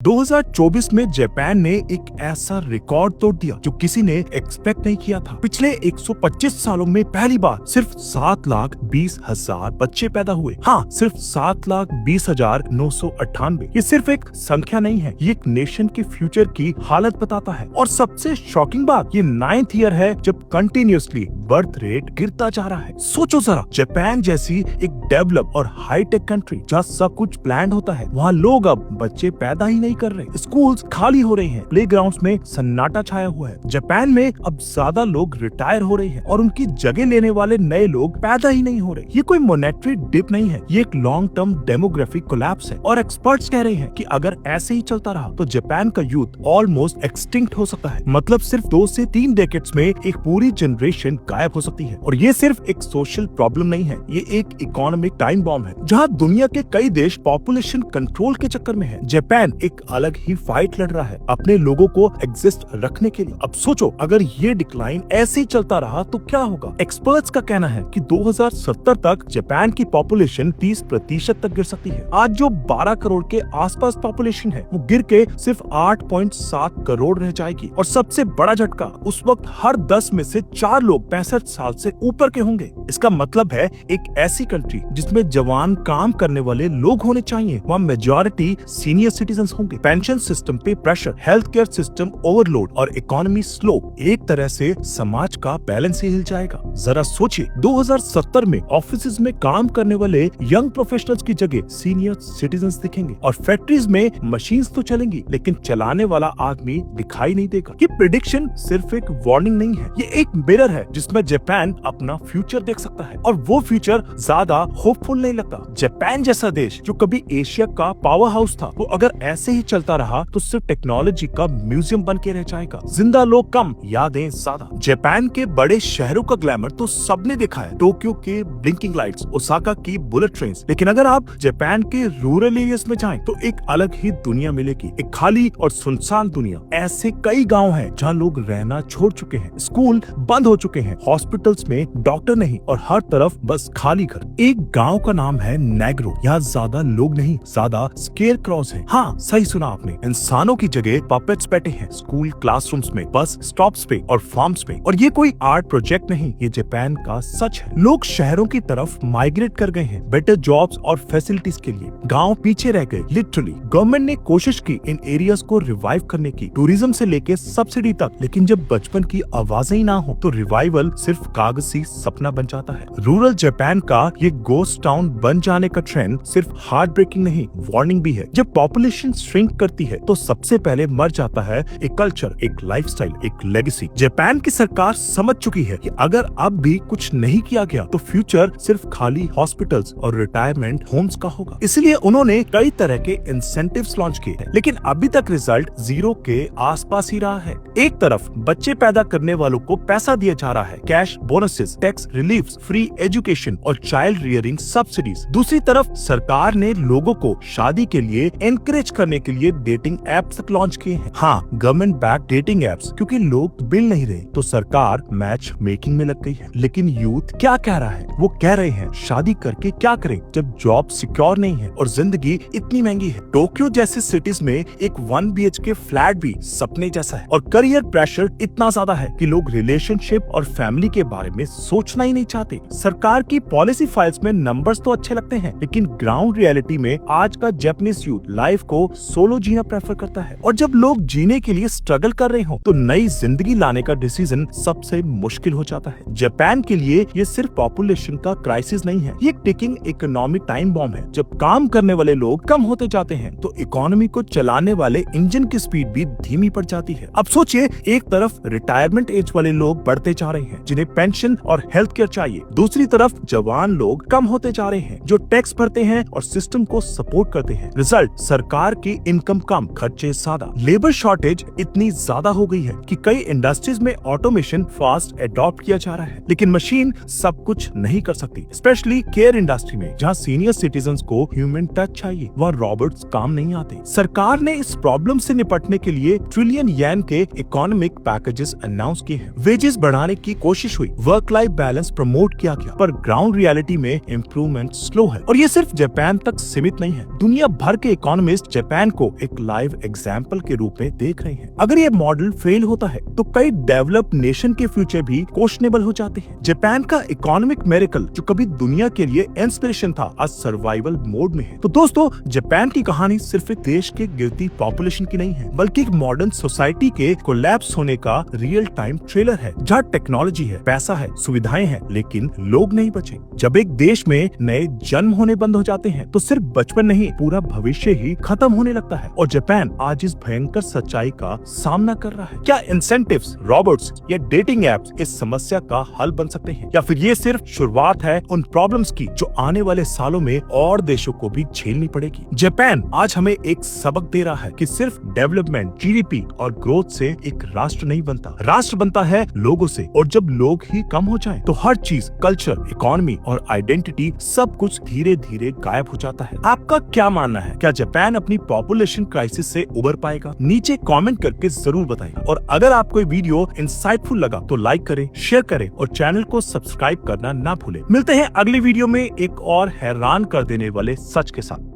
2024 में जापान ने एक ऐसा रिकॉर्ड तोड़ दिया जो किसी ने एक्सपेक्ट नहीं किया था। पिछले 125 सालों में पहली बार सिर्फ 7,20,000 बच्चे पैदा हुए। हाँ, सिर्फ 7,20,998। ये सिर्फ एक संख्या नहीं है, ये एक नेशन के फ्यूचर की हालत बताता है। और सबसे शॉकिंग बात, ये 9th ईयर है जब कंटिन्यूअसली बर्थ रेट गिरता जा रहा है। सोचो जरा, जापान जैसी एक डेवलप और हाईटेक कंट्री जहाँ सब कुछ प्लान होता है, वहाँ लोग अब बच्चे पैदा ही नहीं कर रहे। स्कूल्स खाली हो रहे हैं, प्लेग्राउंड्स में सन्नाटा छाया हुआ है। जापान में अब ज्यादा लोग रिटायर हो रहे हैं और उनकी जगह लेने वाले नए लोग पैदा ही नहीं हो रहे। ये कोई मॉनेटरी डिप नहीं है, ये एक लॉन्ग टर्म डेमोग्राफिक कोलैप्स है। और एक्सपर्ट्स कह रहे हैं कि अगर ऐसे ही चलता रहा तो जापान का यूथ ऑलमोस्ट एक्सटिंक्ट हो सकता है। मतलब सिर्फ 2 से 3 डेकेड्स में एक पूरी जनरेशन गायब हो सकती है। और ये सिर्फ एक सोशल प्रॉब्लम नहीं है, ये एक इकोनॉमिक टाइम बॉम्ब है। जहाँ दुनिया के कई देश पॉपुलेशन कंट्रोल के चक्कर में है, जापान एक अलग ही फाइट लड़ रहा है अपने लोगों को एग्जिस्ट रखने के लिए। अब सोचो, अगर ये डिक्लाइन ऐसे ही चलता रहा तो क्या होगा। एक्सपर्ट्स का कहना है कि 2070 तक जापान की पॉपुलेशन 30% तक गिर सकती है। आज जो 12 करोड़ के आसपास पॉपुलेशन है, वो गिर के सिर्फ 8.7 करोड़ रह जाएगी। और सबसे बड़ा झटका, उस वक्त हर 10 में से 4 लोग 65 साल से ऊपर के होंगे। इसका मतलब है एक ऐसी कंट्री जिसमें जवान काम करने वाले लोग होने चाहिए, वहाँ मेजॉरिटी सीनियर सिटीजन होंगे। पेंशन सिस्टम पे pressure, health care system overload और इकोनॉमी स्लो, एक तरह से समाज का बैलेंस ही हिल जाएगा। जरा सोचिए, 2070 में ऑफिसेज में काम करने वाले यंग प्रोफेशनल्स की जगह सीनियर सिटीजन्स दिखेंगे और फैक्ट्रीज में मशीन्स तो चलेंगी लेकिन चलाने वाला आदमी दिखाई नहीं देगा। ये प्रेडिक्शन सिर्फ एक वार्निंग नहीं है, ये एक मिरर है जिसमें जापान अपना फ्यूचर देख सकता है। और वो फ्यूचर ज्यादा होपफुल नहीं लगता। जापान जैसा देश जो कभी एशिया का पावर हाउस था, वो अगर ऐसे ही चलता रहा तो सिर्फ टेक्नोलॉजी का म्यूजियम बन के रह जाएगा। जिंदा लोग कम, यादें ज्यादा। जापान के बड़े शहरों का ग्लैमर तो सबने देखा है, टोक्यो के ब्लिंकिंग लाइट्स, ओसाका की बुलेट ट्रेन्स। लेकिन अगर आप जापान के रूरल एरियाज में जाएं तो एक अलग ही दुनिया मिलेगी, एक खाली और सुनसान दुनिया। ऐसे कई गांव हैं जहां लोग रहना छोड़ चुके हैं, स्कूल बंद हो चुके हैं, हॉस्पिटल्स में डॉक्टर नहीं और हर तरफ बस खाली घर। एक गांव का नाम है नेग्रो। यहाँ ज्यादा लोग नहीं, ज्यादा स्केयर क्रॉस है। हाँ, सही सुना आपने, इंसानों की जगह पपेट्स बैठे हैं स्कूल क्लासरूम्स में, बस स्टॉप्स पे और फार्म्स पे। और ये कोई आर्ट प्रोजेक्ट नहीं, ये जापान का सच है। लोग शहरों की तरफ माइग्रेट कर गए हैं बेटर जॉब्स और फैसिलिटीज के लिए। गांव पीछे रह गए लिटरली। गवर्नमेंट ने कोशिश की इन एरियाज को रिवाइव करने की, टूरिज्म से लेके सब्सिडी तक। लेकिन जब बचपन की आवाजें ही ना हो तो रिवाइवल सिर्फ कागजी सपना बन जाता है। रूरल जापान का ये गोस्ट टाउन बन जाने का ट्रेंड सिर्फ हार्ट ब्रेकिंग नहीं, वार्निंग भी है। जब पॉपुलेशन श्रिंक करती है तो सबसे पहले मर जाता है एक कल्चर, एक लाइफस्टाइल, एक लेगेसी। जापान की सरकार समझ चुकी है कि अगर अब भी कुछ नहीं किया गया तो फ्यूचर सिर्फ खाली हॉस्पिटल्स और रिटायरमेंट होम्स का होगा। इसलिए उन्होंने कई तरह के इंसेंटिव्स लॉन्च किए हैं, लेकिन अभी तक रिजल्ट 0 के आसपास ही रहा है। एक तरफ बच्चे पैदा करने वालों को पैसा दिया जा रहा है, cash bonuses, tax reliefs, free education और चाइल्ड रियरिंग सब्सिडीज। दूसरी तरफ सरकार ने लोगों को शादी के लिए एनकरेज करने के लिए डेटिंग एप्स तक लॉन्च किए हैं। हाँ, गवर्नमेंट बैक डेटिंग एप्स, क्योंकि लोग बिल नहीं रहे तो सरकार मैच मेकिंग में लग गई है। लेकिन यूथ क्या कह रहा है? वो कह रहे हैं शादी करके क्या करें जब जॉब सिक्योर नहीं है और जिंदगी इतनी महंगी है। टोक्यो जैसे सिटीज में एक 1 BHK फ्लैट भी सपने जैसा है। और करियर प्रेशर इतना ज्यादा है कि लोग रिलेशनशिप और फैमिली के बारे में सोचना ही नहीं चाहते। सरकार की पॉलिसी फाइल्स में नंबर्स तो अच्छे लगते हैं, लेकिन ग्राउंड रियलिटी में आज का जापानीज यूथ लाइफ को सोलो जीना प्रेफर करता है। और जब लोग जीने के लिए स्ट्रगल कर रहे हो तो नई जिंदगी लाने का डिसीजन सबसे मुश्किल हो जाता है। जापान के लिए ये सिर्फ पॉपुलेशन का क्राइसिस नहीं है, ये एक टिकिंग इकोनॉमिक टाइम बॉम्ब है। जब काम करने वाले लोग कम होते जाते हैं तो इकोनॉमी को चलाने वाले इंजन की स्पीड भी धीमी पड़ जाती है। अब सोचिए, एक तरफ रिटायरमेंट एज वाले लोग बढ़ते जा रहे हैं जिन्हें पेंशन और हेल्थ केयर चाहिए, दूसरी तरफ जवान लोग कम होते जा रहे हैं जो टैक्स भरते हैं और सिस्टम को सपोर्ट करते हैं। रिजल्ट, सरकार की इनकम कम, खर्चे ज्यादा। लेबर शॉर्टेज इतनी ज्यादा हो गई है कि कई इंडस्ट्रीज में ऑटोमेशन फास्ट अडॉप्ट किया जा रहा है, लेकिन मशीन सब कुछ नहीं कर सकती। स्पेशली केयर इंडस्ट्री में जहाँ सीनियर सिटीजन्स को ह्यूमन टच चाहिए, वहाँ रॉबोट्स काम नहीं आते। सरकार ने इस प्रॉब्लम से निपटने के लिए ट्रिलियन येन के इकोनॉमिक पैकेजेस अनाउंस किए हैं। वेजेस बढ़ाने की कोशिश हुई, वर्क लाइफ बैलेंस प्रमोट किया गया, पर ग्राउंड रियलिटी में इम्प्रूवमेंट स्लो है। और ये सिर्फ जापान तक सीमित नहीं है, दुनिया भर के इकोनॉमिस्ट जापान जापान को एक लाइव एग्जाम्पल के रूप में देख रहे हैं। अगर ये मॉडल फेल होता है तो कई डेवलप्ड नेशन के फ्यूचर भी क्वेश्चनेबल हो जाते हैं। जापान का इकोनॉमिक मिरेकल जो कभी दुनिया के लिए इंस्पिरेशन था, आज सर्वाइवल मोड में है। तो दोस्तों, जापान की कहानी सिर्फ एक देश के गिरती पॉपुलेशन की नहीं है, बल्कि एक मॉडर्न सोसाइटी के कोलैप्स होने का रियल टाइम ट्रेलर है, जहाँ टेक्नोलॉजी है, पैसा है, सुविधाएं हैं, लेकिन लोग नहीं बचे। जब एक देश में नए जन्म होने बंद हो जाते हैं तो सिर्फ बचपन नहीं, पूरा भविष्य ही खत्म होने लगता है। और जापान आज इस भयंकर सच्चाई का सामना कर रहा है। क्या इंसेंटिव्स, रोबोट्स या डेटिंग एप्स इस समस्या का हल बन सकते हैं, या फिर ये सिर्फ शुरुआत है उन प्रॉब्लम्स की जो आने वाले सालों में और देशों को भी झेलनी पड़ेगी? जापान आज हमें एक सबक दे रहा है कि सिर्फ डेवलपमेंट, जीडीपी और ग्रोथ से एक राष्ट्र नहीं बनता। राष्ट्र बनता है लोगों से, और जब लोग ही कम हो जाएं, तो हर चीज, कल्चर, इकोनॉमी और आइडेंटिटी सब कुछ धीरे धीरे गायब हो जाता है। आपका क्या मानना है? क्या जापान अपनी पॉपुलेशन क्राइसिस से उबर पाएगा? नीचे कमेंट करके जरूर बताएं। और अगर आपको ये वीडियो इंसाइटफुल लगा तो लाइक करें, शेयर करें और चैनल को सब्सक्राइब करना ना भूलें। मिलते हैं अगली वीडियो में एक और हैरान कर देने वाले सच के साथ।